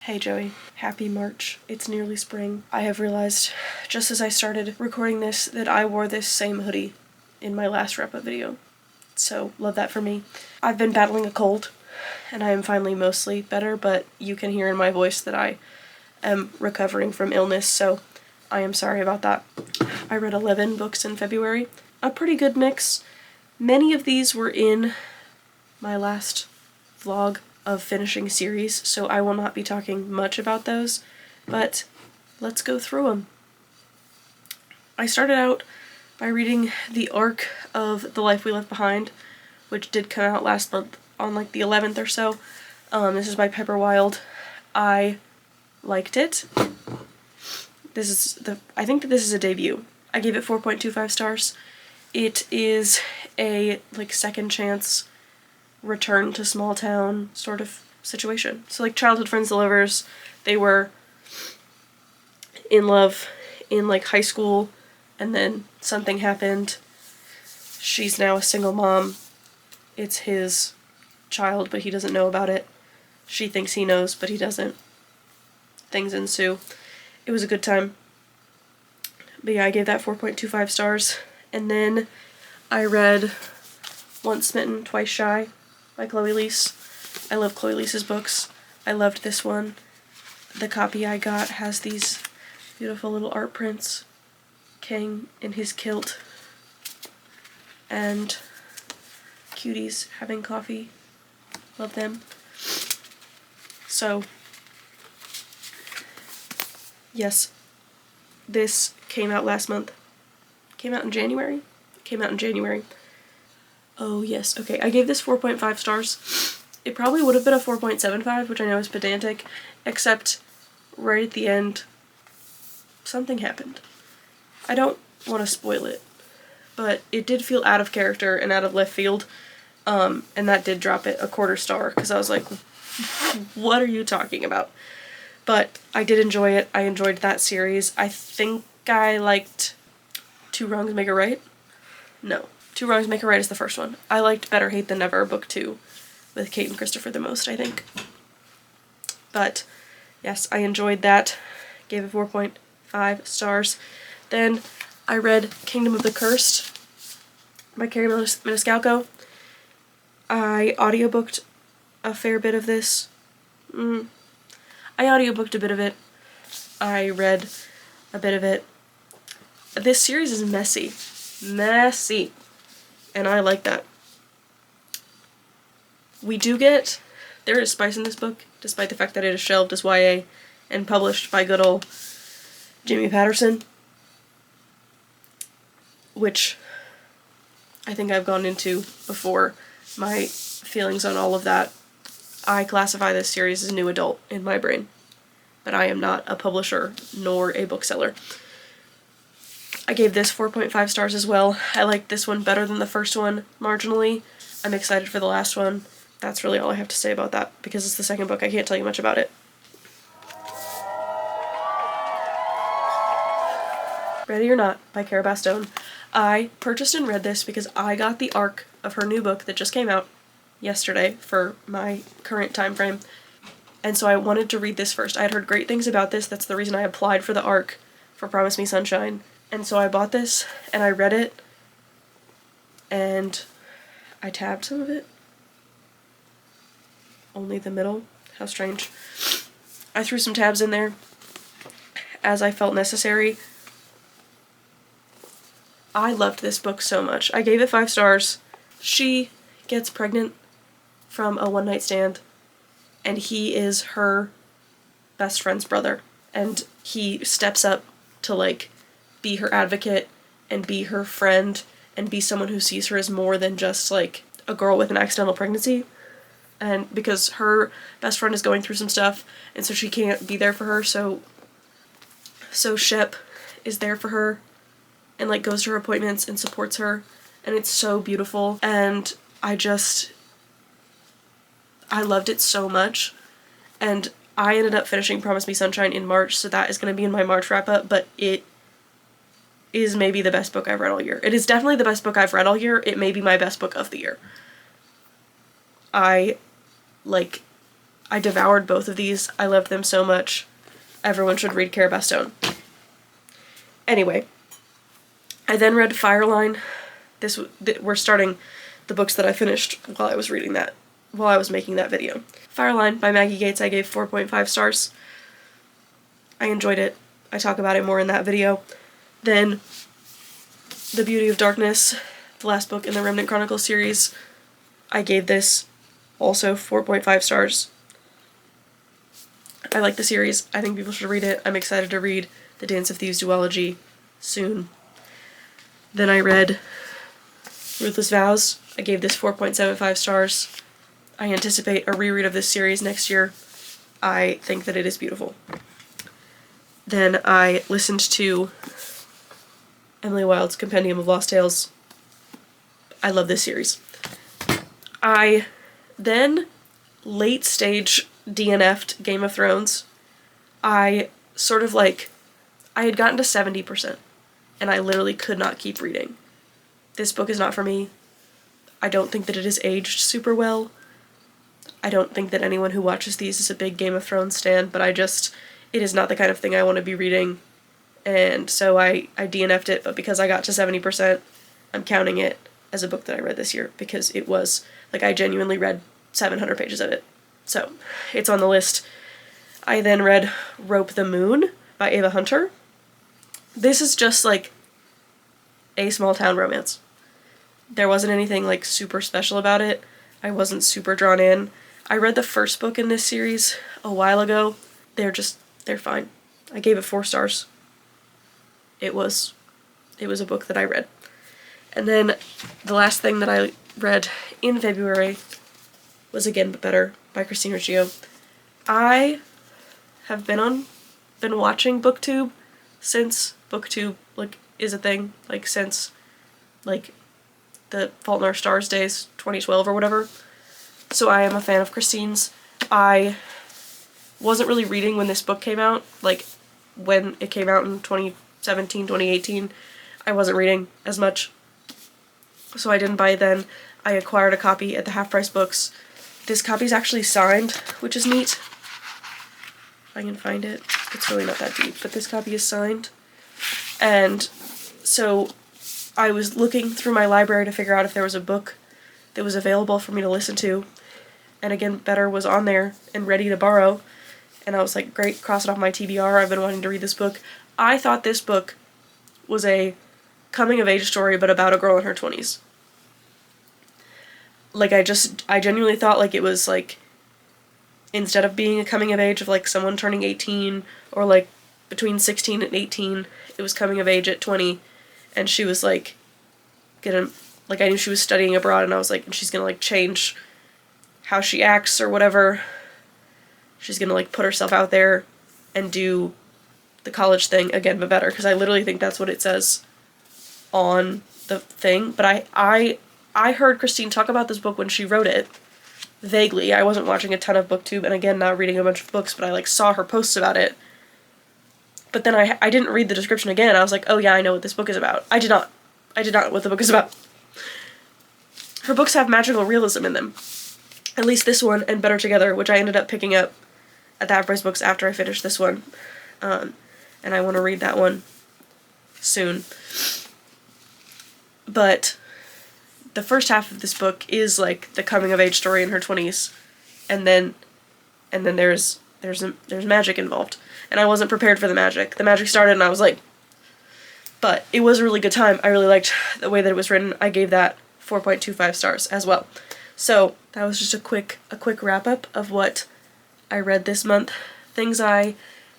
Hey Joey, happy March. It's nearly spring. I have realized, just as I started recording this, that I wore this same hoodie in my last wrap-up video. So, love that for me. I've been battling a cold, and I am finally mostly better, but you can hear in my voice that I am recovering from illness, so I am sorry about that. I read 11 books in February. A pretty good mix. Many of these were in my last vlog of finishing series, so I will not be talking much about those, but let's go through them. I started out by reading the arc of The Life We Left Behind, which did come out last month on like the 11th or so. This is by Pepper Wild. I liked it. I think that this is a debut. I gave it 4.25 stars. It is a like second chance return to small town sort of situation. So like childhood friends, the lovers, they were in love in like high school, and then something happened. She's now a single mom. It's his child, but he doesn't know about it. She thinks he knows, but he doesn't. Things ensue. It was a good time. But yeah, I gave that 4.25 stars. And then I read Once Smitten, Twice Shy by Chloe Leese. I love Chloe Leese's books. I loved this one. The copy I got has these beautiful little art prints. King in his kilt. And cuties having coffee. Love them. So, yes, this came out last month. Came out in January? Came out in January. Oh yes, okay, I gave this 4.5 stars. It probably would have been a 4.75, which I know is pedantic, except right at the end, something happened. I don't want to spoil it, but it did feel out of character and out of left field, and that did drop it a quarter star, because I was like, what are you talking about? But I did enjoy it. I enjoyed that series. I think I liked Two Wrongs Make a Right? No. Two Wrongs Make a Right is the first one. I liked Better Hate Than Never, book 2, with Kate and Christopher the most, I think. But, yes, I enjoyed that. Gave it 4.5 stars. Then I read Kingdom of the Cursed by Carrie Maniscalco. I audiobooked a fair bit of this. I audiobooked a bit of it. I read a bit of it. This series is messy. Messy. And I like that. There is spice in this book, despite the fact that it is shelved as YA and published by good ol' Jimmy Patterson, which I think I've gone into before, my feelings on all of that. I classify this series as new adult in my brain, but I am not a publisher nor a bookseller. I gave this 4.5 stars as well. I liked this one better than the first one, marginally. I'm excited for the last one. That's really all I have to say about that, because it's the second book. I can't tell you much about it. Ready or Not by Cara Bastone. I purchased and read this because I got the arc of her new book that just came out yesterday for my current time frame, and so I wanted to read this first. I had heard great things about this. That's the reason I applied for the arc for Promise Me Sunshine. And so I bought this, and I read it, and I tabbed some of it. Only the middle. How strange. I threw some tabs in there as I felt necessary. I loved this book so much. I gave it 5 stars. She gets pregnant from a one-night stand, and he is her best friend's brother, and he steps up to like be her advocate and be her friend and be someone who sees her as more than just like a girl with an accidental pregnancy. And because her best friend is going through some stuff, and so she can't be there for her, so Shep is there for her and like goes to her appointments and supports her, and it's so beautiful. And I loved it so much, and I ended up finishing Promise Me Sunshine in March, so that is going to be in my March wrap-up, but it is maybe the best book I've read all year. It is definitely the best book I've read all year. It may be my best book of the year. I devoured both of these. I loved them so much. Everyone should read Care Bastone. Anyway, I then read Fireline. We're starting the books that I finished while I was reading that, while I was making that video. Fireline by Maggie Gates I gave 4.5 stars. I enjoyed it. I talk about it more in that video. Then The Beauty of Darkness, the last book in the Remnant Chronicles series, I gave this also 4.5 stars. I like the series. I think people should read it. I'm excited to read the Dance of Thieves duology soon. Then I read Ruthless Vows. I gave this 4.75 stars. I anticipate a reread of this series next year. I think that it is beautiful. Then I listened to Emily Wilde's Compendium of Lost Tales. I love this series. I then late stage DNF'd Game of Thrones. I had gotten to 70%, and I literally could not keep reading. This book is not for me. I don't think that it is aged super well. I don't think that anyone who watches these is a big Game of Thrones stan, but it is not the kind of thing I want to be reading, and so I DNF'd it, but because I got to 70%, I'm counting it as a book that I read this year, because it was, I genuinely read 700 pages of it. So, it's on the list. I then read Rope the Moon by Ava Hunter. This is just, a small town romance. There wasn't anything, super special about it. I wasn't super drawn in. I read the first book in this series a while ago. They're fine. I gave it 4 stars. It was a book that I read. And then the last thing that I read in February was Again But Better by Christine Riccio. I have been watching BookTube since BookTube is a thing, since the Fault in Our Stars days, 2012 or whatever. So I am a fan of Christine's. I wasn't really reading when this book came out, when it came out in 2017, 2018. I wasn't reading as much, so I didn't buy it then. I acquired a copy at the Half Price Books. This copy's actually signed, which is neat. If I can find it. It's really not that deep, but this copy is signed. And so I was looking through my library to figure out if there was a book that was available for me to listen to, and Again Better was on there and ready to borrow, and I was like, great, cross it off my TBR, I've been wanting to read this book. I thought this book was a coming-of-age story, but about a girl in her 20s. I genuinely thought, it was, instead of being a coming-of-age of, someone turning 18, or, between 16 and 18, it was coming-of-age at 20, and she was, I knew she was studying abroad, and I was and she's gonna, change how she acts or whatever. She's gonna, put herself out there and do the college thing again but better, because I literally think that's what it says on the thing. But I heard Christine talk about this book when she wrote it, vaguely. I wasn't watching a ton of BookTube, and again, not reading a bunch of books, but I, saw her posts about it. But then I didn't read the description again. I was like, oh yeah, I know what this book is about. I did not know what the book is about. Her books have magical realism in them. At least this one and Better Together, which I ended up picking up at the Half Price Books after I finished this one. And I want to read that one soon. But the first half of this book is the coming of age story in her 20s, and then there's magic involved, and I wasn't prepared for the magic. The magic started and I was but it was a really good time. I really liked the way that it was written. I gave that 4.25 stars as well. So that was just a quick wrap up of what I read this month. Things I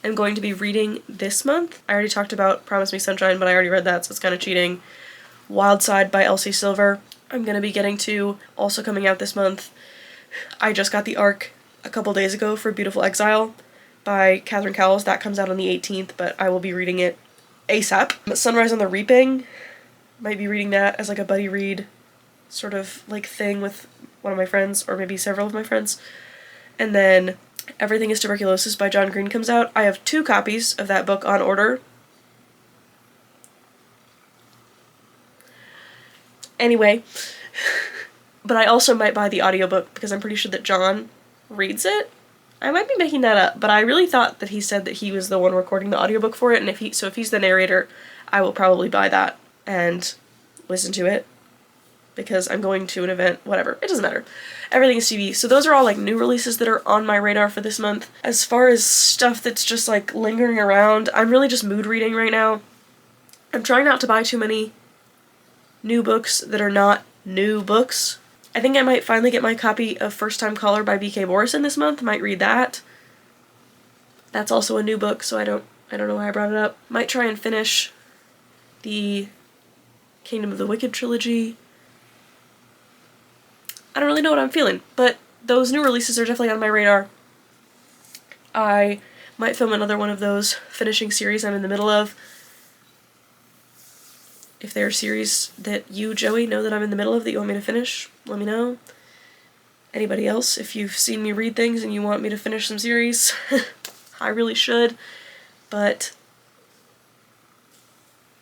am going to be reading this month. I already talked about Promise Me Sunshine, but I already read that, so it's kind of cheating. Wild Side by Elsie Silver. I'm going to be getting to, also coming out this month. I just got the ARC a couple days ago for Beautiful Exile by Catherine Cowles. That comes out on the 18th, but I will be reading it ASAP. Sunrise on the Reaping. Might be reading that as a buddy read sort of thing with one of my friends, or maybe several of my friends. And then Everything is Tuberculosis by John Green comes out. I have 2 copies of that book on order. Anyway, but I also might buy the audiobook because I'm pretty sure that John reads it. I might be making that up, but I really thought that he said that he was the one recording the audiobook for it, and if he's the narrator, I will probably buy that and listen to it, because I'm going to an event, whatever, it doesn't matter. Everything is TV. So those are all like new releases that are on my radar for this month. As far as stuff that's just like lingering around, I'm really just mood reading right now. I'm trying not to buy too many new books that are not new books. I think I might finally get my copy of First Time Caller by B.K. Borison this month. Might read that. That's also a new book, so I don't know why I brought it up. Might try and finish the Kingdom of the Wicked trilogy. I don't really know what I'm feeling, but those new releases are definitely on my radar. I might film another one of those finishing series I'm in the middle of. If there are series that you, Joey, know that I'm in the middle of that you want me to finish, let me know. Anybody else, if you've seen me read things and you want me to finish some series, I really should, but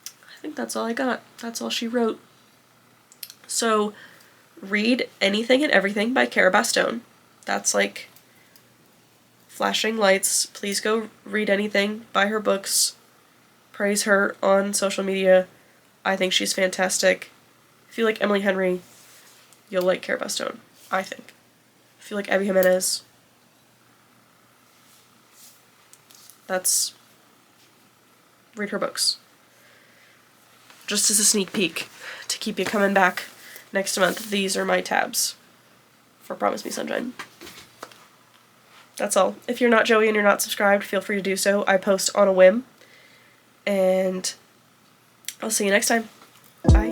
I think that's all I got. That's all she wrote. So, read Anything and Everything by Cara Bastone. That's like flashing lights. Please go read anything, buy her books, praise her on social media. I think she's fantastic. If you like Emily Henry, you'll like Cara Bastone, I think. If you like Abby Jimenez, read her books. Just as a sneak peek to keep you coming back next month, these are my tabs for Promise Me Sunshine. That's all. If you're not Joey and you're not subscribed, feel free to do so. I post on a whim. And I'll see you next time. Bye.